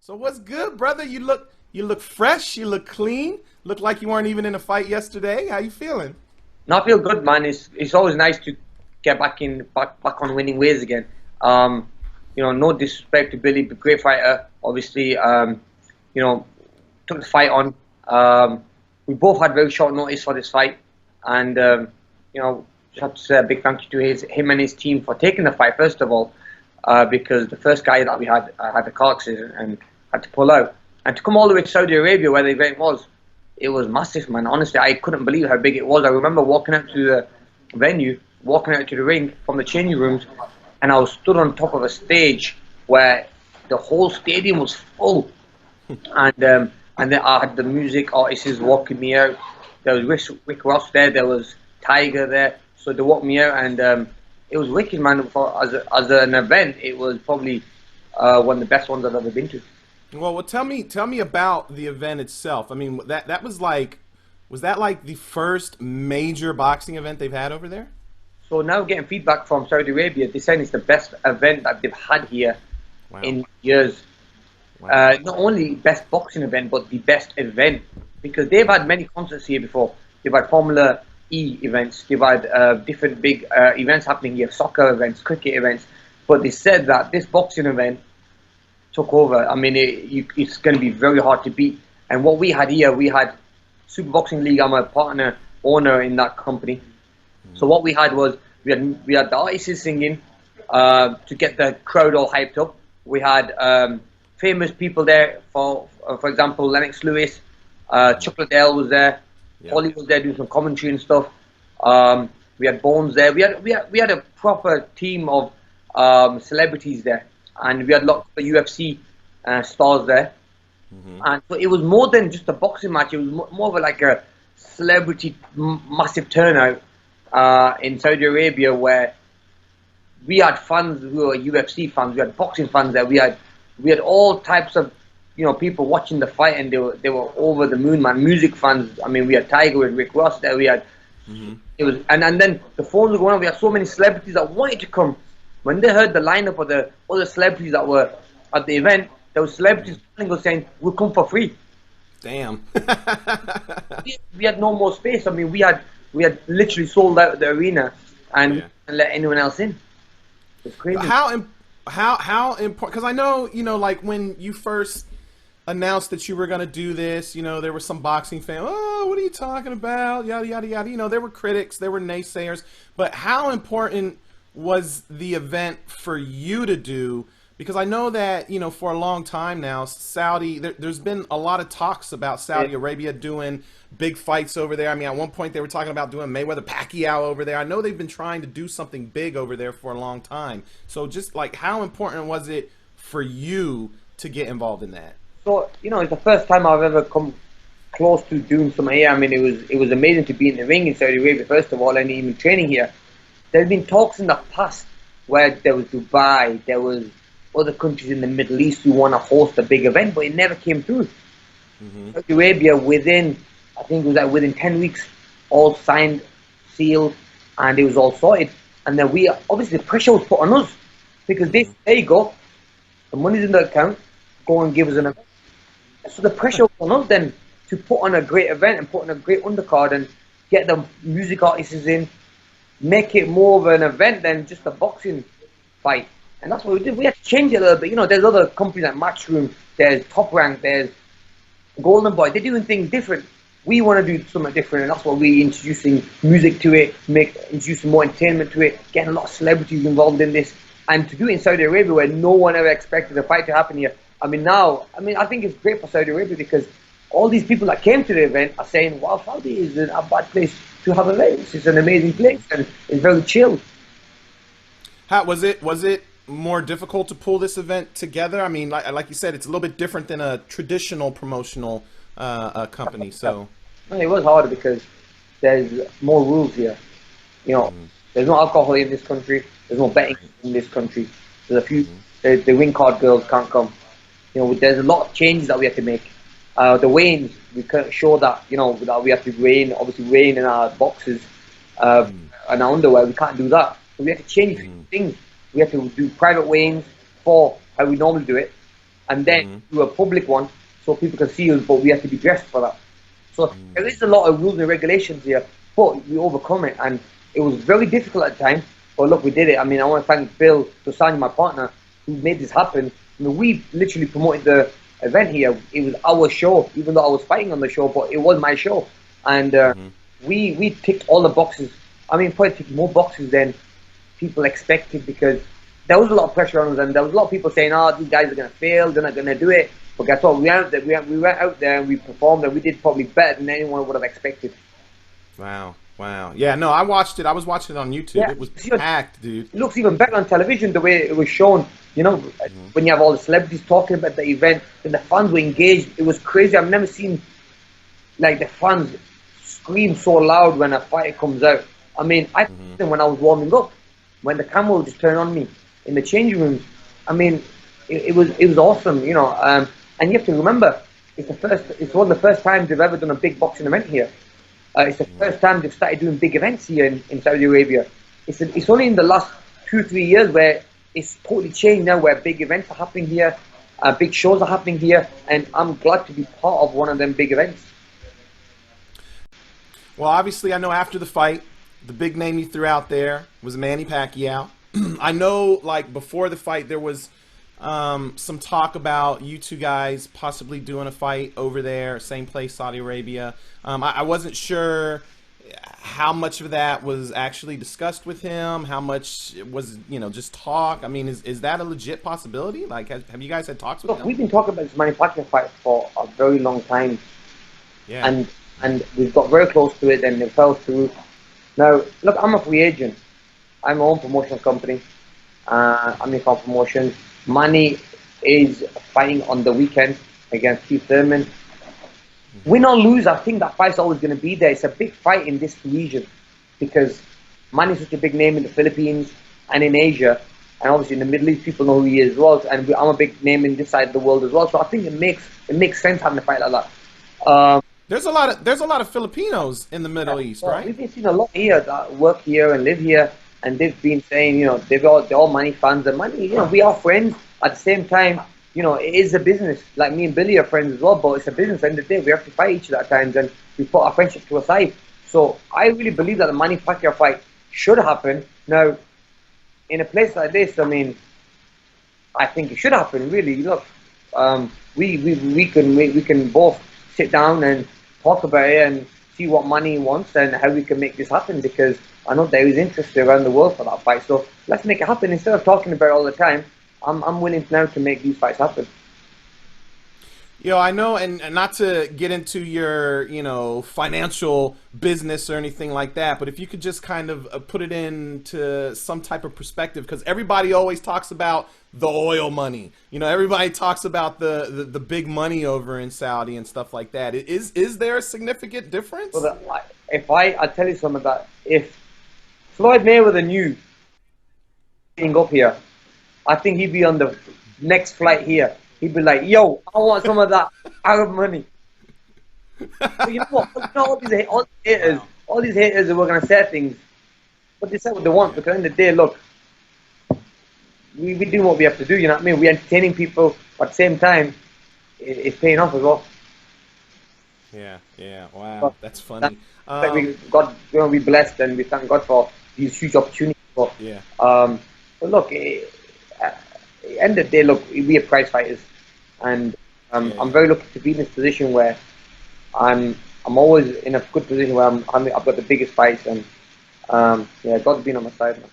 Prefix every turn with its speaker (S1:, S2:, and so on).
S1: So what's good, brother? You look fresh. You look clean. Look like you weren't even in a fight yesterday. How you feeling?
S2: No, I feel good, man. It's always nice to get back on winning ways again. Um, no disrespect to Billy, but great fighter. Obviously, you know, took the fight on. We both had very short notice for this fight, and just have to say a big thank you to him and his team for taking the fight first of all, because the first guy that we had a car accident and had to pull out, and to come all the way to Saudi Arabia where the event was. It was massive, man. Honestly, I couldn't believe how big it was. I remember walking out to the venue, walking out to the ring from the changing rooms, and I was stood on top of a stage where the whole stadium was full. And then I had the music artists walking me out. There was Rick Ross there. There was Tiger there. So they walked me out, and it was wicked, man. As an event, it was probably one of the best ones I've ever been to.
S1: Well, tell me about the event itself. I mean, that was that like the first major boxing event they've had over there?
S2: So now getting feedback from Saudi Arabia, they're saying it's the best event that they've had here
S1: Wow.
S2: in years.
S1: Wow.
S2: Not only best boxing event, but the best event, because they've had many concerts here before. They've had Formula E events. They've had different big events happening here, soccer events, cricket events. But they said that this boxing event took over. I mean, it's going to be very hard to beat. And what we had here, we had Super Boxing League. I'm a partner owner in that company. So what we had was we had the artists singing to get the crowd all hyped up. We had famous people there. For example, Lennox Lewis, Chuck Liddell was there.
S1: Yeah.
S2: Holly was there doing some commentary and stuff. We had Bones there. We had a proper team of celebrities there, and we had lots of UFC stars there. And so it was more than just a boxing match. It was more of like a celebrity massive turnout in Saudi Arabia, where we had fans who were UFC fans, we had boxing fans there, we had all types of people watching the fight, and they were over the moon, man. Music fans. I mean, we had Tiger with Rick Ross there. We had it was and then the phones were going on. We had so many celebrities that wanted to come. When they heard the lineup of the other celebrities that were at the event, there were celebrities calling us saying, "We'll come for free."
S1: Damn.
S2: We had no more space. I mean, we had literally sold out the arena and
S1: Yeah.
S2: and let anyone else in. It's crazy.
S1: How important? Because I know, like when you first announced that you were going to do this, there were some boxing fans. Oh, what are you talking about? Yada yada yada. There were critics, there were naysayers. But how important was the event for you to do? Because I know that, for a long time now, there's been a lot of talks about Saudi Arabia doing big fights over there. I mean, at one point they were talking about doing Mayweather Pacquiao over there. I know they've been trying to do something big over there for a long time. So just like, how important was it for you to get involved in that?
S2: So it's the first time I've ever come close to doing something here. I mean, it was amazing to be in the ring in Saudi Arabia first of all, and even training here. There's been talks in the past where there was Dubai, there was other countries in the Middle East who want to host a big event, but it never came through. Saudi Arabia, I think it was like within 10 weeks, all signed, sealed, and it was all sorted. And then obviously the pressure was put on us, because there you go, the money's in the account, go and give us an event. So the pressure was on us then to put on a great event and put on a great undercard and get the music artists in, make it more of an event than just a boxing fight. And that's what we did. We had to change it a little bit. There's other companies like Matchroom, there's Top Rank, there's Golden Boy. They're doing things different. We want to do something different, and that's why we're introducing music to it, introducing more entertainment to it, getting a lot of celebrities involved in this, and to do it in Saudi Arabia where no one ever expected a fight to happen here. I think it's great for Saudi Arabia, because all these people that came to the event are saying, "Wow, Saudi isn't a bad place to have events. It's an amazing place, and it's very chill."
S1: How was it? Was it more difficult to pull this event together? I mean, like you said, it's a little bit different than a traditional promotional company. So
S2: it was harder because there's more rules here. There's no alcohol in this country. There's no betting in this country. There's a few. The wing card girls can't come. There's a lot of changes that we have to make. The weigh-ins, we can't show that that we have to weigh in our boxes and our underwear. We can't do that. So we have to change things. We have to do private weigh-ins for how we normally do it. and then do a public one so people can see us, but we have to be dressed for that. So there is a lot of rules and regulations here, but we overcome it, and it was very difficult at the time. But look, we did it. I mean, I want to thank Bill Tosani, my partner, who made this happen. I mean, we literally promoted the event here. It was our show, even though I was fighting on the show, but it was my show, and we ticked all the boxes. I mean, probably ticked more boxes than people expected, because there was a lot of pressure on us, and there was a lot of people saying, "Oh, these guys are going to fail. They're not going to do it." But guess what? We went out there and we performed, and we did probably better than anyone would have expected.
S1: Wow. Wow. Yeah, no, I watched it. I was watching it on YouTube.
S2: Yeah,
S1: It was packed, dude.
S2: it looks even better on television the way it was shown. You know, when you have all the celebrities talking about the event and the fans were engaged, it was crazy. I've never seen like the fans scream so loud when a fighter comes out. I mean, I when I was warming up, when the camera would just turn on me in the changing rooms. I mean, it was awesome. You know, and you have to remember, it's one of the first times they've ever done a big boxing event here. It's the first time they've started doing big events here in Saudi Arabia. It's only in the last 2-3 years where it's totally changed now, where big events are happening here, big shows are happening here, and I'm glad to be part of one of them big events.
S1: Well, obviously, I know after the fight, the big name you threw out there was Manny Pacquiao. I know, like, before the fight, there was some talk about you two guys possibly doing a fight over there, same place, Saudi Arabia. I wasn't sure how much of that was actually discussed with him, how much was, you know, just talk. I mean, is that a legit possibility? Like, have you guys had talks with
S2: Look,
S1: him?
S2: we've been talking about this Manny Pacquiao fight for a very long time.
S1: Yeah.
S2: And we've got very close to it, and it fell through. Now, look, I'm a free agent. I'm my own promotion company. Amir Khan Promotions. Manny is fighting on the weekend against Keith Thurman. Win or lose, I think that fight's always going to be there. It's a big fight in this region because Manny's such a big name in the Philippines and in Asia, and obviously in the Middle East, people know who he is as well. And I'm a big name in this side of the world as well. So I think it makes sense having a fight like that.
S1: There's a lot of Filipinos in the Middle East,
S2: Well,
S1: right?
S2: we've been seeing a lot here that work here and live here, and they've been saying, you know, they're all Manny fans, and Manny, you know, we are friends. At the same time, you know, it is a business. Like me and Billy are friends as well, but it's a business. At the end of the day, we have to fight each other at times, and we put our friendship to a side. So I really believe that the Manny Pacquiao fight should happen. Now, in a place like this, I mean, I think it should happen. Really, look, we can both sit down and talk about it and see what Manny wants and how we can make this happen, because I know there is interest around the world for that fight. So let's make it happen. Instead of talking about it all the time, I'm willing now to make these fights happen.
S1: You know, I know, and not to get into your, you know, financial business or anything like that, but if you could just kind of put it into some type of perspective, because everybody always talks about the oil money. You know, everybody talks about the big money over in Saudi and stuff like that. Is there a significant difference?
S2: Well, I'll tell you something, that if Floyd Mayweather knew being up here, I think he'd be on the next flight here. He'd be like, "Yo, I want some of that Arab money." But you know what? You know, all these haters who were gonna say things, but they say what they want. Because at the end of the day, look, we do what we have to do. You know what I mean? We're entertaining people, but at the same time, it's paying off as well.
S1: Yeah. Wow,
S2: But
S1: that's funny.
S2: we blessed, and we thank God for these huge opportunities. But look, at the end of the day, look, we are prize fighters, and I'm very lucky to be in this position where I'm always in a good position where I've got the biggest fights, and God's been on my side, man.